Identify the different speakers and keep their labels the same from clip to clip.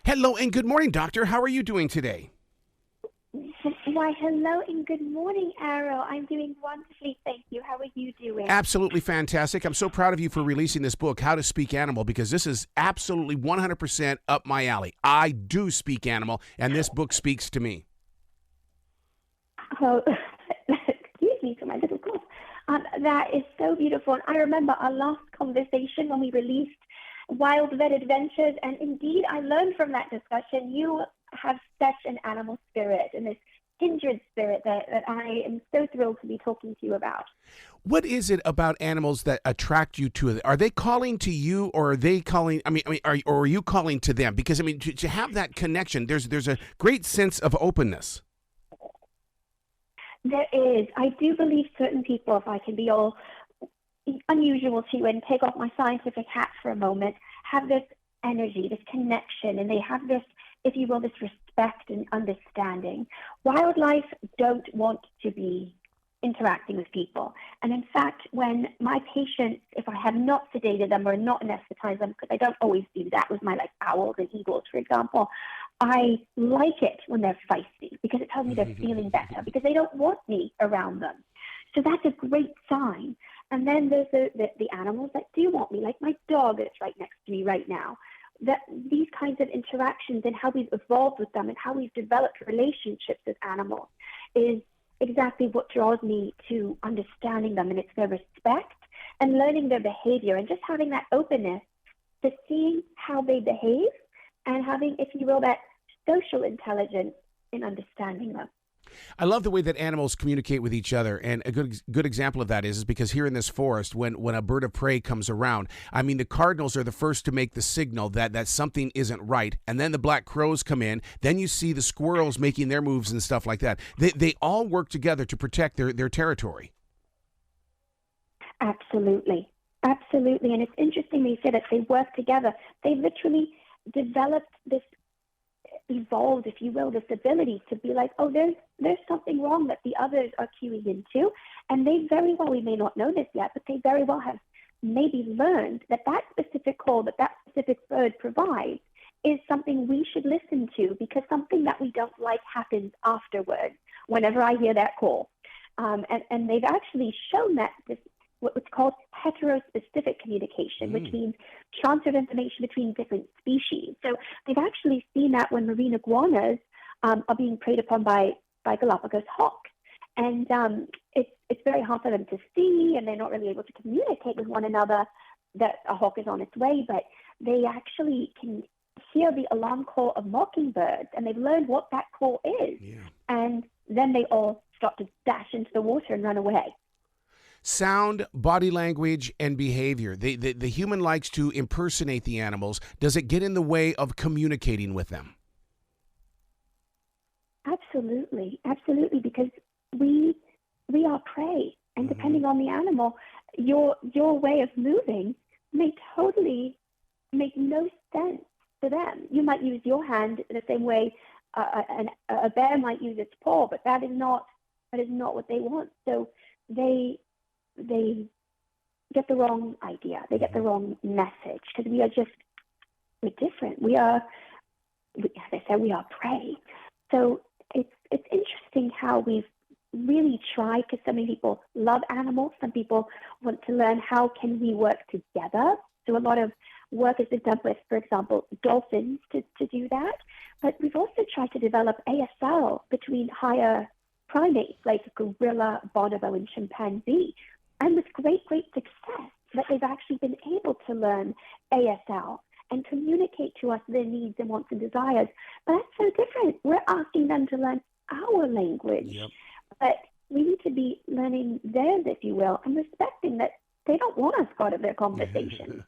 Speaker 1: Hello and good morning, doctor. How are you doing today?
Speaker 2: Why, hello and good morning, Arrow. I'm doing wonderfully, thank you. How are you doing?
Speaker 1: Absolutely fantastic. I'm so proud of you for releasing this book, How to Speak Animal, because this is absolutely 100% up my alley. I do speak animal, and this book speaks to me.
Speaker 2: Oh, excuse me for my little cough. That is so beautiful. And I remember our last conversation when we released Wild Vet Adventures, and indeed, I learned from that discussion. You have such an animal spirit and this kindred spirit that I am so thrilled to be talking to you about.
Speaker 1: What is it about animals that attract you to it? Are they calling to you, or are they calling? Or are you calling to them? Because to have that connection, there's a great sense of openness.
Speaker 2: There is. I do believe certain people, if I can be all unusual to you and take off my scientific hat for a moment, have this energy, this connection, and they have this, if you will, this respect and understanding. Wildlife don't want to be interacting with people. And in fact, when my patients, if I have not sedated them or not anesthetized them, because I don't always do that with my owls and eagles, for example, I like it when they're feisty because it tells me they're feeling better because they don't want me around them. So that's a great sign. And then there's the animals that do want me, like my dog that's right next to me right now. That these kinds of interactions and how we've evolved with them and how we've developed relationships with animals is exactly what draws me to understanding them. And it's their respect and learning their behavior and just having that openness to seeing how they behave and having, if you will, that social intelligence in understanding them.
Speaker 1: I love the way that animals communicate with each other, and a good example of that is because here in this forest, when a bird of prey comes around, the cardinals are the first to make the signal that something isn't right, and then the black crows come in. Then you see the squirrels making their moves and stuff like that. They all work together to protect their territory.
Speaker 2: Absolutely, absolutely, and it's interesting they say that they work together. They literally developed this, evolved, if you will, this ability to be like, oh, there's something wrong that the others are cueing into. And they very well, we may not know this yet, but they very well have maybe learned that specific call that specific bird provides is something we should listen to because something that we don't like happens afterwards whenever I hear that call. And they've actually shown that this what's called heterospecific communication, which means transfer of information between different species. So they've actually seen that when marine iguanas are being preyed upon by Galapagos hawks. And it's very hard for them to see, and they're not really able to communicate with one another that a hawk is on its way, but they actually can hear the alarm call of mockingbirds, and they've learned what that call is. Yeah. And then they all start to dash into the water and run away.
Speaker 1: Sound, body language, and behavior. The human likes to impersonate the animals. Does it get in the way of communicating with them?
Speaker 2: Absolutely, absolutely, because we are prey, and depending on the animal, your way of moving may totally make no sense to them. You might use your hand the same way a bear might use its paw, but that is not what they want. So they get the wrong idea. They get the wrong message because we're different. As I said, we are prey. So it's interesting how we've really tried, because so many people love animals. Some people want to learn how can we work together. So a lot of work has been done with, for example, dolphins to do that. But we've also tried to develop ASL between higher primates like gorilla, bonobo, and chimpanzee. And with great success that they've actually been able to learn ASL and communicate to us their needs and wants and desires. But that's so different. We're asking them to learn our language. Yep. But we need to be learning theirs, if you will, and respecting that they don't want us part of their conversation.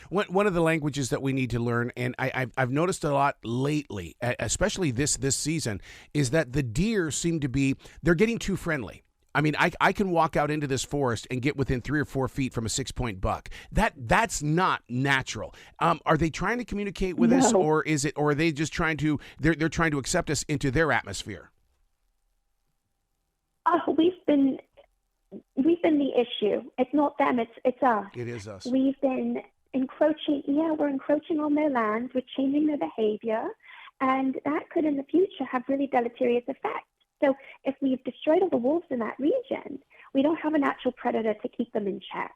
Speaker 1: One of the languages that we need to learn, and I've noticed a lot lately, especially this season, is that the deer seem to be, they're getting too friendly. I can walk out into this forest and get within 3 or 4 feet from a 6-point buck. That's not natural. Are they trying to communicate with us, or are they just trying to they're trying to accept us into their atmosphere?
Speaker 2: We've been the issue. It's not them. It's us.
Speaker 1: It is us.
Speaker 2: We've been encroaching. Yeah, we're encroaching on their lands. We're changing their behavior, and that could, in the future, have really deleterious effects. So, if we've destroyed all the wolves in that region, we don't have a natural predator to keep them in check.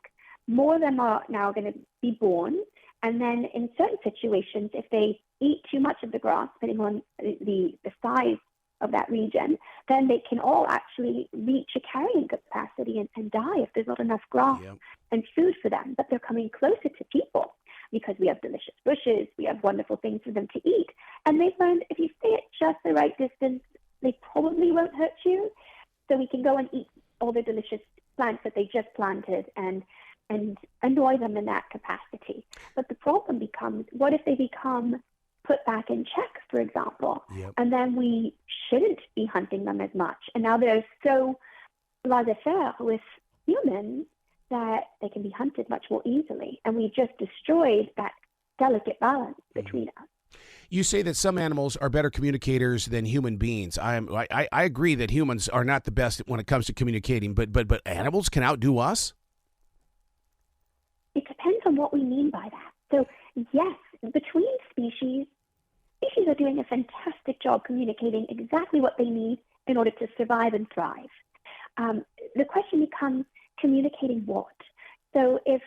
Speaker 2: More of them are now going to be born, and then in certain situations, if they eat too much of the grass, depending on the size of that region, then they can all actually reach a carrying capacity and die if there's not enough grass and food for them. But they're coming closer to people because we have delicious bushes, we have wonderful things for them to eat. And they've learned if you stay at just the right distance, they probably won't hurt you. So we can go and eat all the delicious plants that they just planted and annoy them in that capacity. But the problem becomes, what if they become put back in check, for example, and then we shouldn't be hunting them as much. And now they're so laissez-faire with humans that they can be hunted much more easily. And we just destroyed that delicate balance between us.
Speaker 1: You say that some animals are better communicators than human beings. I agree that humans are not the best when it comes to communicating, but animals can outdo us?
Speaker 2: It depends on what we mean by that. So, yes, between species are doing a fantastic job communicating exactly what they need in order to survive and thrive. The question becomes communicating what? So if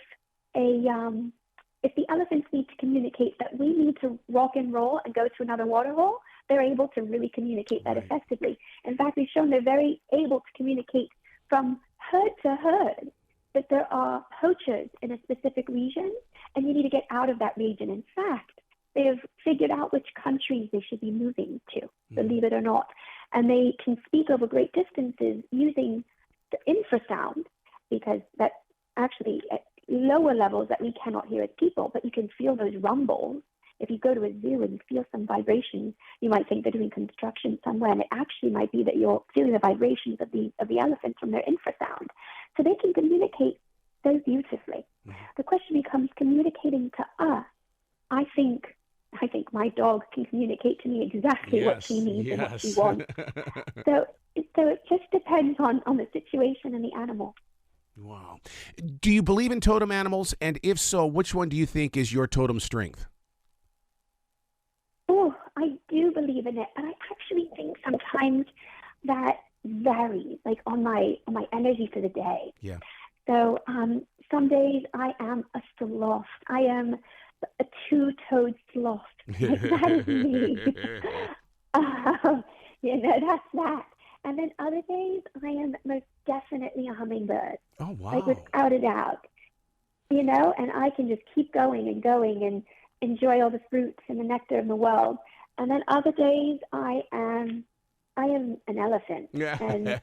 Speaker 2: the elephants need to communicate that we need to rock and roll and go to another water hole, they're able to really communicate that effectively. In fact, we've shown they're very able to communicate from herd to herd, that there are poachers in a specific region, and you need to get out of that region. In fact, they've figured out which countries they should be moving to, believe it or not. And they can speak over great distances using the infrasound, because that's actually at lower levels that we cannot hear as people, but you can feel those rumbles. If you go to a zoo and you feel some vibrations, you might think they're doing construction somewhere, and it actually might be that you're feeling the vibrations of the elephants from their infrasound. So they can communicate so beautifully. The question becomes communicating to us. I think my dog can communicate to me exactly what she needs and what she wants. So it just depends on the situation and the animal.
Speaker 1: Wow. Do you believe in totem animals? And if so, which one do you think is your totem strength?
Speaker 2: Oh, I do believe in it. And I actually think sometimes that varies, like on my energy for the day.
Speaker 1: Yeah.
Speaker 2: So some days I am a sloth. I am a two-toed sloth. Like, that is me. That's that. And then other days I am most definitely a hummingbird.
Speaker 1: Oh, wow.
Speaker 2: Like, without a doubt. And I can just keep going and enjoy all the fruits and the nectar of the world. And then other days I am an elephant, and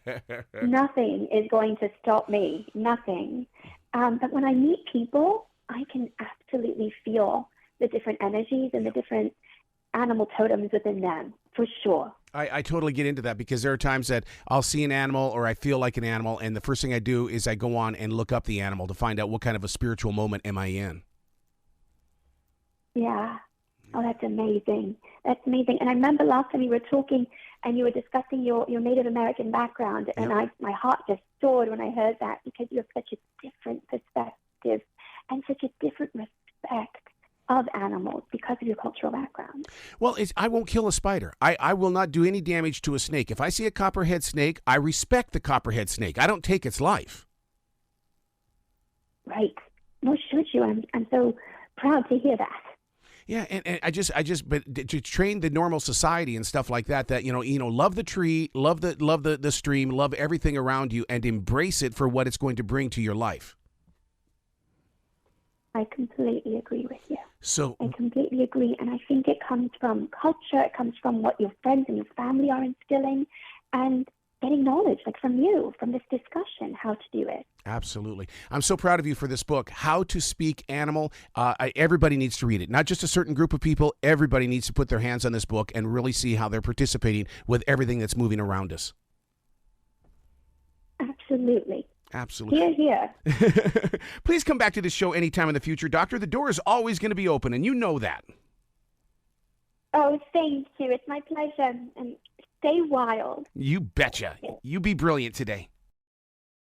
Speaker 2: nothing is going to stop me, nothing. But when I meet people, I can absolutely feel the different energies and the different animal totems within them, for sure.
Speaker 1: I totally get into that, because there are times that I'll see an animal or I feel like an animal, and the first thing I do is I go on and look up the animal to find out what kind of a spiritual moment am I in.
Speaker 2: Yeah. Oh, that's amazing. That's amazing. And I remember last time you were talking and you were discussing your Native American background, and my heart just soared when I heard that, because you have such a different perspective and such a different respect of animals because of your cultural background.
Speaker 1: Well, I won't kill a spider. I will not do any damage to a snake. If I see a copperhead snake, I respect the copperhead snake. I don't take its life.
Speaker 2: Right. Nor should you. I'm so proud to hear that.
Speaker 1: Yeah, and but to train the normal society and stuff like that, love the tree, love the stream, love everything around you, and embrace it for what it's going to bring to your life.
Speaker 2: I completely agree with you.
Speaker 1: So
Speaker 2: I completely agree, and I think it comes from culture. It comes from what your friends and your family are instilling, and getting knowledge, like from you, from this discussion, how to do it.
Speaker 1: Absolutely. I'm so proud of you for this book, How to Speak Animal. Everybody needs to read it. Not just a certain group of people. Everybody needs to put their hands on this book and really see how they're participating with everything that's moving around us.
Speaker 2: Absolutely.
Speaker 1: Absolutely.
Speaker 2: Hear, hear.
Speaker 1: Please come back to this show anytime in the future, Doctor. The door is always going to be open, and you know that.
Speaker 2: Oh, thank you. It's my pleasure. And stay wild.
Speaker 1: You betcha. You be brilliant today.